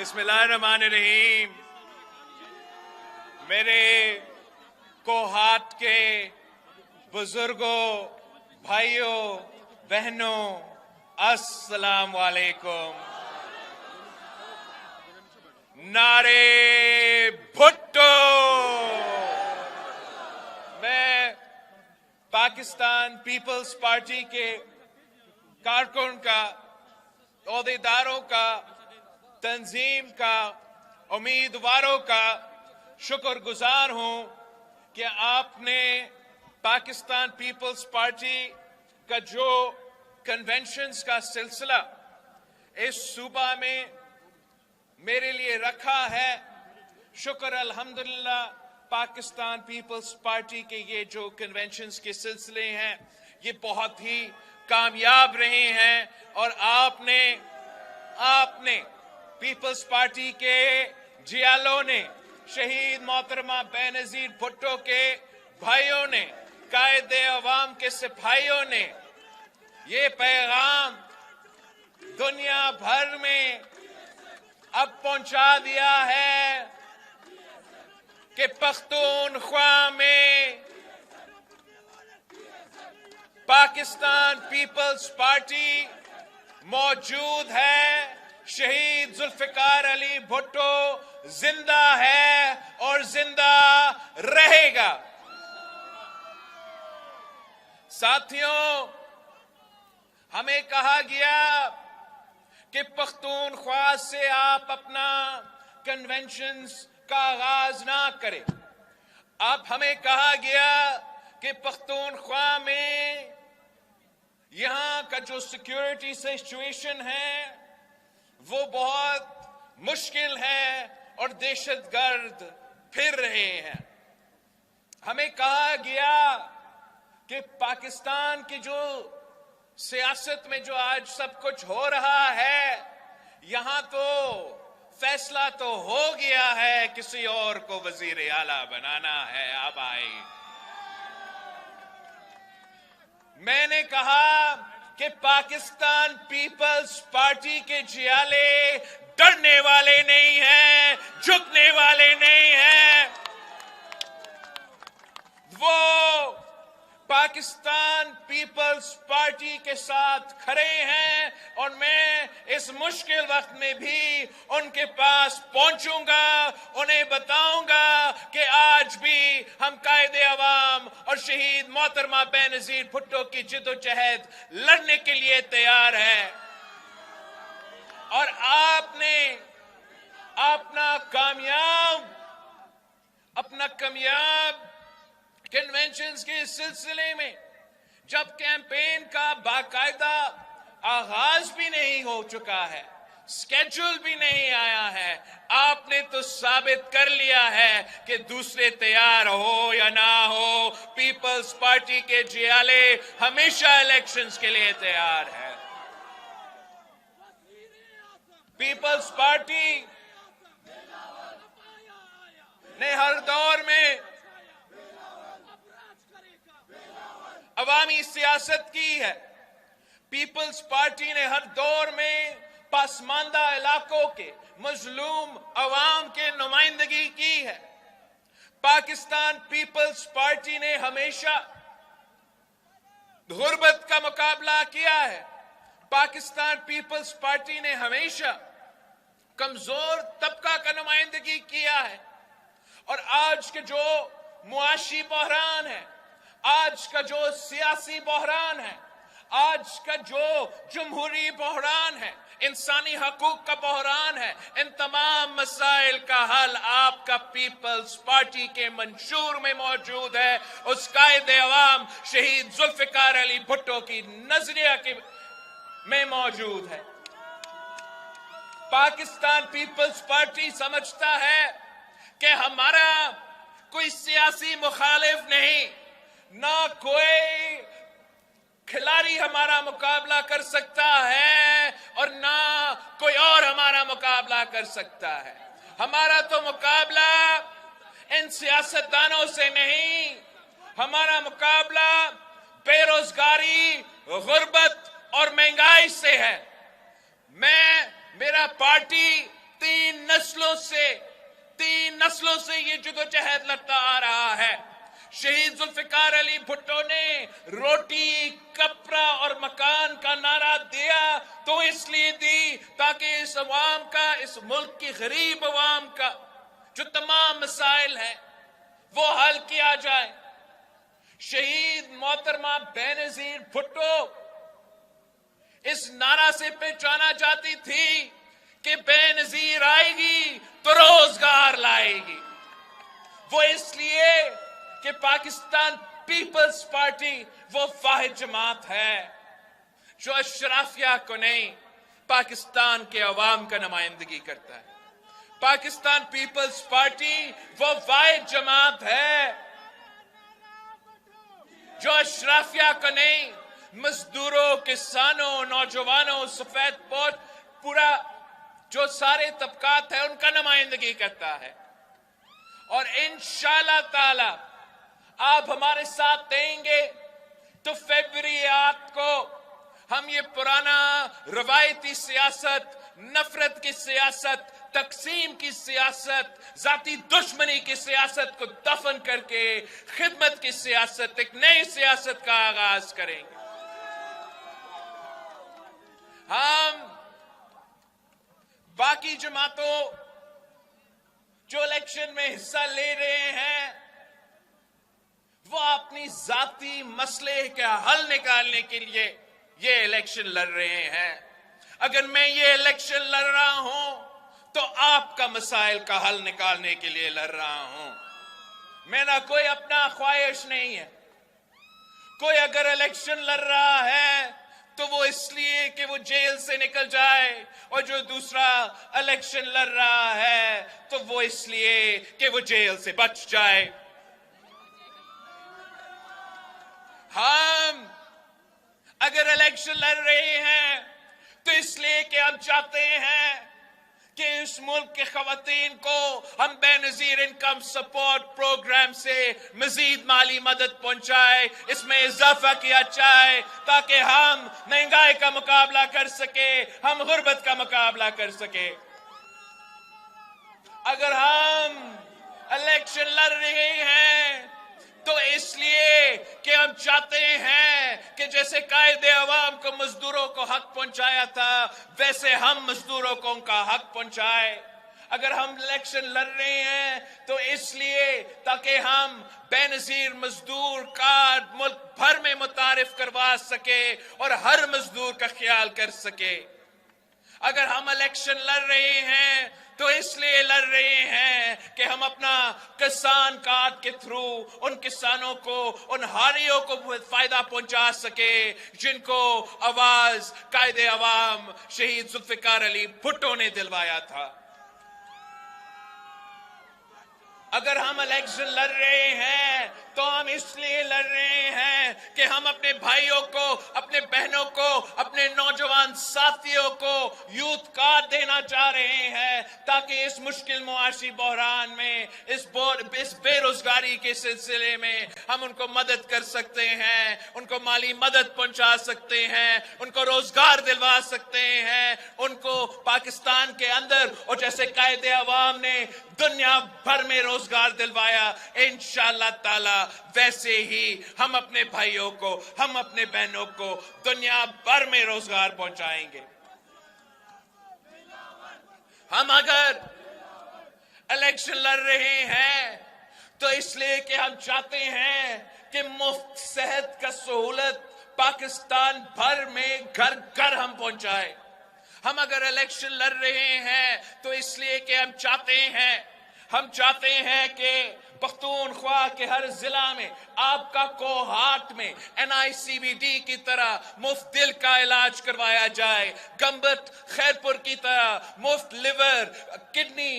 बिस्मिल्लाहिर्रहमानिर्रहीम। मेरे कोहाट के बुजुर्गों, भाइयों, बहनों, अस्सलाम वालेकुम। नारे भुट्टो। मैं पाकिस्तान पीपल्स पार्टी के कारकुन का, ओहदेदारों का, तंजीम का, उम्मीदवारों का शुक्रगुजार हूं कि आपने पाकिस्तान पीपल्स पार्टी का जो कन्वेंशंस का सिलसिला इस सूबा में मेरे लिए रखा है। शुक्र अल्हम्दुलिल्लाह, पाकिस्तान पीपल्स पार्टी के ये जो कन्वेंशंस के सिलसिले हैं ये बहुत ही कामयाब रहे हैं और आपने पीपल्स पार्टी के जियालों ने, शहीद मोहतरमा बेनजीर भुट्टो के भाइयों ने, कायदे अवाम के सिपाहियों ने ये पैगाम दुनिया भर में अब पहुंचा दिया है कि पख्तूनख्वा में पाकिस्तान पीपल्स पार्टी मौजूद है। शहीद जुल्फिकार अली भुट्टो जिंदा है और जिंदा रहेगा। साथियों, हमें कहा गया कि पख्तूनख्वा से आप अपना कन्वेंशंस का आगाज ना करें। अब हमें कहा गया कि पख्तूनख्वा में यहां का जो सिक्योरिटी सिचुएशन है वो बहुत मुश्किल है और दहशतगर्द फिर रहे हैं। हमें कहा गया कि पाकिस्तान की जो सियासत में जो आज सब कुछ हो रहा है, यहां तो फैसला तो हो गया है, किसी और को वजीर आला बनाना है। अब आए, मैंने कहा कि पाकिस्तान पीपल्स पार्टी के जियाले डरने वाले नहीं हैं, झुकने वाले नहीं हैं। वो पाकिस्तान पीपल्स पार्टी के साथ खड़े हैं और मैं इस मुश्किल वक्त में भी उनके पास पहुंचूंगा, उन्हें बताऊंगा कि आज भी हम कायदे अवाम और शहीद मोहतरमा बेनजीर भुट्टो की जिद्दोजहद लड़ने के लिए तैयार हैं। और आपने अपना कामयाब कन्वेंशंस के सिलसिले में जब कैंपेन का बाकायदा आगाज भी नहीं हो चुका है, स्केड्यूल भी नहीं आया है, आपने तो साबित कर लिया है कि दूसरे तैयार हो या ना हो, पीपल्स पार्टी के जियाले हमेशा इलेक्शंस के लिए तैयार है। पीपल्स पार्टी ने हर दौर में अवामी सियासत की है। पीपल्स पार्टी ने हर दौर में पसमानदा इलाकों के मजलूम अवाम के नुमाइंदगी की है। पाकिस्तान पीपल्स पार्टी ने हमेशा गुर्बत का मुकाबला किया है। पाकिस्तान पीपल्स पार्टी ने हमेशा कमजोर तबका का नुमाइंदगी किया है। और आज के जो मुआशी बहरान है, आज का जो सियासी बहरान है, आज का जो जमहूरी बहरान है, इंसानी हकूक का बहरान है, इन तमाम मसाइल का हल आपका पीपल्स पार्टी के मंशूर में मौजूद है। उस कायदे अवाम शहीद जुल्फिकार अली भुट्टो की नजरिया में मौजूद है। पाकिस्तान पीपल्स पार्टी समझता है कि हमारा कोई सियासी मुखालिफ नहीं, ना कोई खिलाड़ी हमारा मुकाबला कर सकता है और ना कोई और हमारा मुकाबला कर सकता है। हमारा तो मुकाबला इन सियासतदानों से नहीं, हमारा मुकाबला बेरोजगारी, गुर्बत और महंगाई से है। मेरा पार्टी तीन नस्लों से ये जदोजहद लड़ता आ रहा है। शहीद जुल्फिकार अली भुट्टो ने रोटी, कपड़ा और मकान का नारा दिया तो इसलिए दी ताकि इस अवाम का, इस मुल्क की गरीब अवाम का जो तमाम मसाइल हैं वो हल किया जाए। शहीद मोहतरमा बेनजीर भुट्टो इस नारा से पहचाना जाती थी कि बेनजीर आएगी तो रोजगार लाएगी। वो इसलिए कि पाकिस्तान पीपल्स पार्टी वो वाहिद जमात है जो अशराफिया को नहीं, पाकिस्तान के अवाम का नुमाइंदगी करता है। पाकिस्तान पीपल्स पार्टी वो वाहिद जमात है जो अशराफिया को नहीं, मजदूरों, किसानों, नौजवानों, सफेद पोश, पूरा जो सारे तबकात है उनका नुमाइंदगी करता है। और इंशाअल्लाह ताला आप हमारे साथ देंगे तो फरवरी 8 को हम ये पुराना रवायती सियासत, नफरत की सियासत, तकसीम की सियासत, जाती दुश्मनी की सियासत को दफन करके खिदमत की सियासत, एक नई सियासत का आगाज करेंगे। हम बाकी जमातों जो इलेक्शन में हिस्सा ले रहे हैं वो अपनी जाती मसले का हल निकालने के लिए ये इलेक्शन लड़ रहे हैं। अगर मैं ये इलेक्शन लड़ रहा हूं तो आपका मसाइल का हल निकालने के लिए लड़ रहा हूं। मेरा कोई अपना ख्वाहिश नहीं है। कोई अगर इलेक्शन लड़ रहा है तो वो इसलिए कि वो जेल से निकल जाए, और जो दूसरा इलेक्शन लड़ रहा है तो वो इसलिए कि वो जेल से बच जाए। हम अगर इलेक्शन लड़ रहे हैं तो इसलिए कि हम चाहते हैं कि इस मुल्क के खवातीन को हम बेनजीर इनकम सपोर्ट प्रोग्राम से मजीद माली मदद पहुंचाए, इसमें इजाफा किया जाए ताकि हम महंगाई का मुकाबला कर सके, हम गुर्बत का मुकाबला कर सके। अगर हम इलेक्शन लड़ रहे हैं तो इसलिए कि हम चाहते हैं कि जैसे कायदे अवाम को मजदूरों को हक पहुंचाया था वैसे हम मजदूरों को उनका हक पहुंचाए। अगर हम इलेक्शन लड़ रहे हैं तो इसलिए ताकि हम बेनजीर मजदूर कार्ड मुल्क भर में मुतारिफ करवा सके और हर मजदूर का ख्याल कर सके। अगर हम इलेक्शन लड़ रहे हैं तो इसलिए लड़ रहे हैं कि हम अपना किसान कार्ड के थ्रू उन किसानों को, उन हारियों को फायदा पहुंचा सके जिनको आवाज कायदे अवाम शहीद जुल्फिकार अली भुट्टो ने दिलवाया था। अगर हम इलेक्शन लड़ रहे हैं तो हम इसलिए लड़ रहे हैं कि हम अपने भाइयों को, अपने बहनों को, अपने नौजवान साथियों को यूथ कार्ड देना चाह रहे हैं ताकि इस मुश्किल मुआशी बहरान में, इस बेरोजगारी के सिलसिले में हम उनको मदद कर सकते हैं, उनको माली मदद पहुंचा सकते हैं, उनको रोजगार दिलवा सकते हैं, उनको पाकिस्तान के अंदर और जैसे कायदे अवाम ने दुनिया भर में रोजगार दिलवाया, इंशाअल्लाह ताला वैसे ही हम अपने भाइयों को, हम अपने बहनों को दुनिया भर में रोजगार पहुंचाएंगे। हम अगर इलेक्शन लड़ रहे हैं तो इसलिए कि हम चाहते हैं कि मुफ्त सेहत का सहूलत पाकिस्तान भर में घर घर हम पहुंचाए। हम अगर इलेक्शन लड़ रहे हैं तो इसलिए कि हम चाहते हैं कि पख्तूनख्वा के हर जिला में, आपका कोहाट में NICVD की तरह मुफ्त दिल का इलाज करवाया जाए, गंबत खैरपुर की तरह मुफ्त लिवर किडनी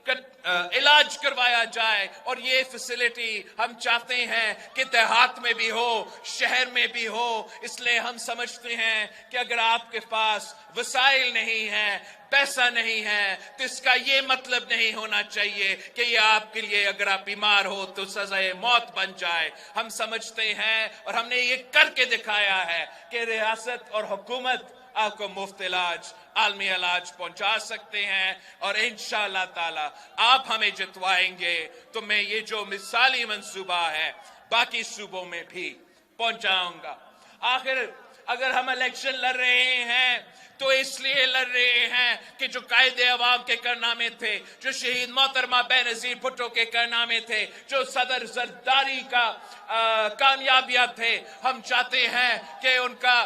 इलाज करवाया जाए। और ये फैसिलिटी हम चाहते हैं कि देहात में भी हो, शहर में भी हो। इसलिए हम समझते हैं कि अगर आपके पास वसाइल नहीं है, पैसा नहीं है, तो इसका ये मतलब नहीं होना चाहिए कि ये आपके लिए, अगर आप बीमार हो तो सजाए मौत बन जाए। हम समझते हैं और हमने ये करके दिखाया है कि रियासत और हुकूमत आपको मुफ्त इलाज, आलमी इलाज पहुंचा सकते हैं। और इंशाअल्लाह ताला आप हमें जितवाएंगे तो मैं ये जो मिसाली मंसूबा है बाकी सूबों में भी पहुंचाऊंगा। आखिर अगर हम इलेक्शन लड़ रहे हैं तो इसलिए लड़ रहे हैं कि जो कायदे अवाम के कारनामे थे, जो शहीद मोहतरमा बेनजीर भुट्टो के कारनामे थे, जो सदर जरदारी का कामयाबियां थे, हम चाहते हैं कि उनका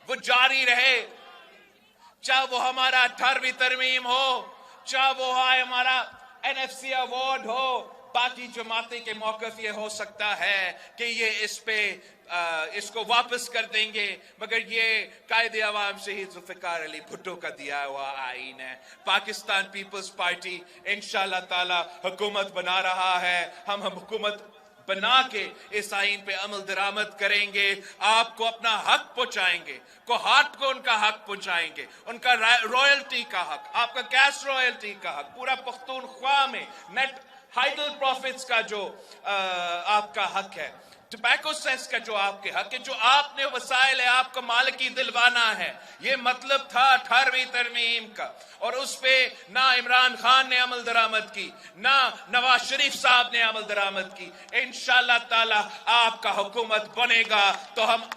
वो जारी रहे। चाहे वो हमारा 18वीं तरमीम हो, चाहे वो हमारा NFC अवार्ड हो, बाकी जमाते के मौकफ ये हो सकता है कि ये इसको वापस कर देंगे, मगर ये कायदे अवाम शहीद जुल्फिकार अली भुट्टो का दिया हुआ आईन है। पाकिस्तान पीपल्स पार्टी इंशाअल्लाह ताला हुकूमत बना रहा है। हम हुकूमत बना के इस आईन पे अमल दरामद करेंगे, आपको अपना हक पहुंचाएंगे, कोहाट को उनका हक पहुंचाएंगे, उनका रॉयल्टी का हक, आपका कैश रॉयल्टी का हक, पूरा पख्तूनख्वा में नेट हाइडल प्रॉफिट्स का जो आपका हक है, टबैको सेस का जो आपके हक है, जो आपने वसाइल है आपको मालिकी दिलवाना है। ये मतलब था 18वीं तरमीम का, और उस पे ना इमरान खान ने अमल दरामद की, ना नवाज शरीफ साहब ने अमल दरामद की। इंशाअल्लाह ताला आपका हुकूमत बनेगा तो हम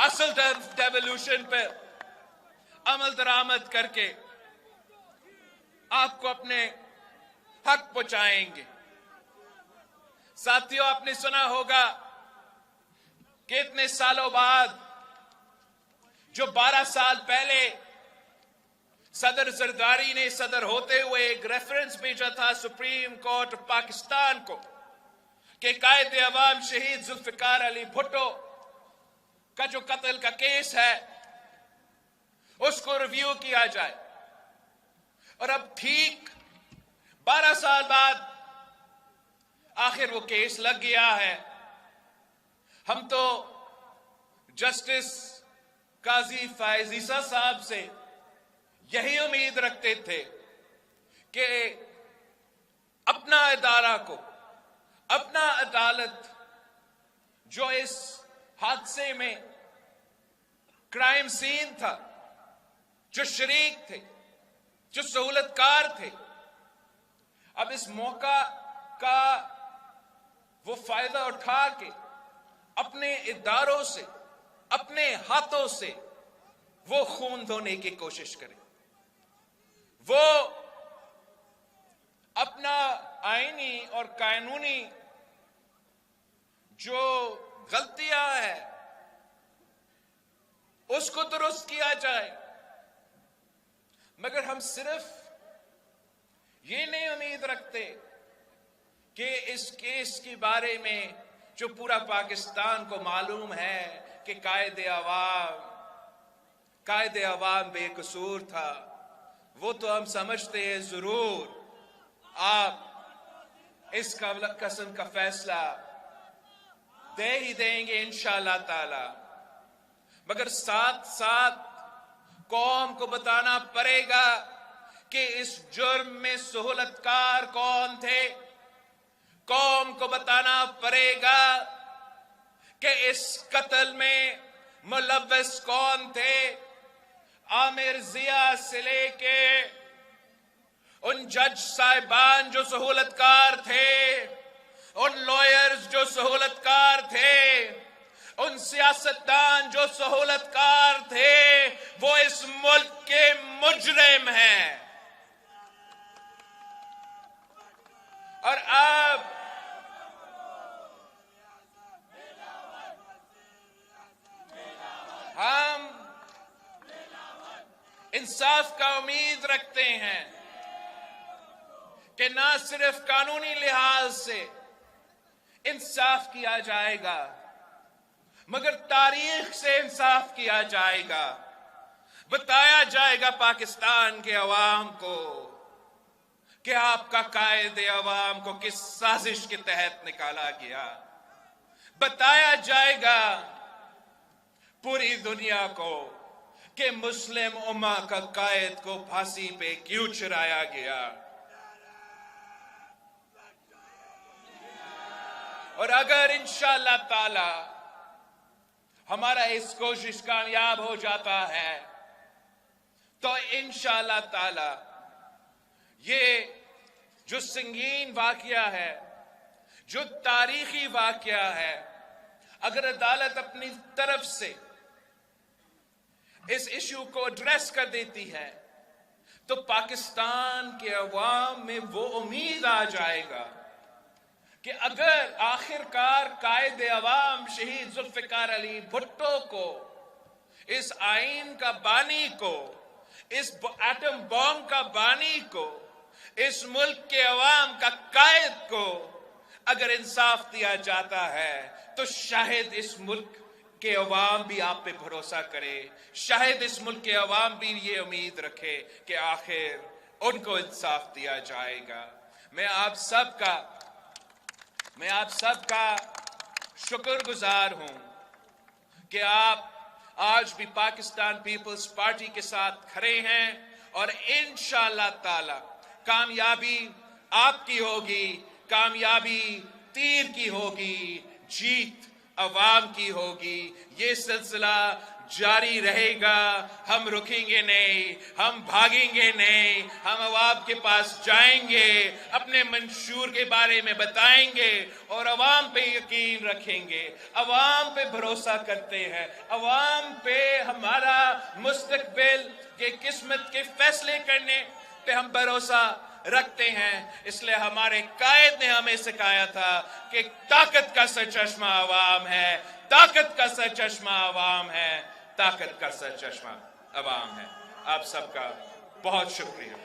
असल डेवोल्यूशन पे अमल दरामद करके आपको अपने हक पहुंचाएंगे। साथियों, आपने सुना होगा कि इतने सालों बाद, जो 12 साल पहले सदर जरदारी ने सदर होते हुए एक रेफरेंस भेजा था सुप्रीम कोर्ट ऑफ पाकिस्तान को कि कायदे अवाम शहीद जुल्फिकार अली भुट्टो का जो कत्ल का केस है उसको रिव्यू किया जाए। और अब ठीक 12 साल बाद आखिर वो केस लग गया है। हम तो जस्टिस काजी फायज ईसा साहब से यही उम्मीद रखते थे कि अपना अदारा को, अपना अदालत जो इस हादसे में क्राइम सीन था, जो शरीक थे, जो सहूलतकार थे, अब इस मौका का वो फायदा उठा के अपने इदारों से, अपने हाथों से वो खून धोने की कोशिश करें, वो अपना आईनी और कानूनी जो गलतियां हैं उसको दुरुस्त किया जाए। मगर हम सिर्फ ये नहीं उम्मीद रखते कि इस केस के बारे में जो पूरा पाकिस्तान को मालूम है कि कायदे अवाम बेकसूर था, वो तो हम समझते हैं जरूर आप इस किस्म का फैसला दे ही देंगे इंशाअल्लाह ताला। मगर साथ साथ कौम को बताना पड़ेगा कि इस जुर्म में सहूलतकार कौन थे। कौम को बताना पड़ेगा कि इस कत्ल में मुलव्वस कौन थे। आमिर जिया से लेके उन जज साहिबान जो सहूलतकार थे, उन लॉयर्स जो सहूलतकार थे, उन सियासतदान जो सहूलतकार थे, वो इस मुल्क के मुजरिम हैं। और अब हम इंसाफ का उम्मीद रखते हैं कि ना सिर्फ कानूनी लिहाज से इंसाफ किया जाएगा, मगर तारीख से इंसाफ किया जाएगा। बताया जाएगा पाकिस्तान के अवाम को कि आपका कायदे अवाम को किस साजिश के तहत निकाला गया। बताया जाएगा पूरी दुनिया को कि मुस्लिम उम्मा का कायद को फांसी पे क्यों चढ़ाया गया। और अगर इंशाअल्लाह ताला ہمارا اس کوشش کامیاب ہو جاتا ہے تو انشاءاللہ تعالی یہ جو سنگین واقعہ ہے، جو تاریخی واقعہ ہے، اگر عدالت اپنی طرف سے اس ایشو کو ایڈریس کر دیتی ہے تو پاکستان کے عوام میں وہ امید آ جائے گا کہ اگر آخرکار قائد عوام شہید ذوالفقار علی بھٹو کو، اس آئین کا بانی کو، اس ایٹم بم کا بانی کو، اس ملک کے عوام کا قائد کو اگر انصاف دیا جاتا ہے تو شاید اس ملک کے عوام بھی آپ پہ بھروسہ کرے، شاید اس ملک کے عوام بھی یہ امید رکھے کہ آخر ان کو انصاف دیا جائے گا۔ میں آپ سب کا شکر گزار ہوں کہ آپ آج بھی پاکستان پیپلز پارٹی کے ساتھ کھڑے ہیں، اور انشاءاللہ تعالی کامیابی آپ کی ہوگی، کامیابی تیر کی ہوگی، جیت عوام کی ہوگی۔ یہ سلسلہ جاری رہے گا، ہم رکیں گے نہیں، ہم بھاگیں گے نہیں، ہم عوام کے پاس جائیں گے، اپنے منشور کے بارے میں بتائیں گے اور عوام پہ یقین رکھیں گے، عوام پہ بھروسہ کرتے ہیں، عوام پہ ہمارا مستقبل کے قسمت کے فیصلے کرنے پہ ہم بھروسہ رکھتے ہیں۔ اس لیے ہمارے قائد نے ہمیں سکھایا تھا کہ طاقت کا سرچشمہ عوام ہے، طاقت کا سرچشمہ عوام ہے، طاقت کا سرچشمہ عوام ہے۔ آپ سب کا بہت شکریہ۔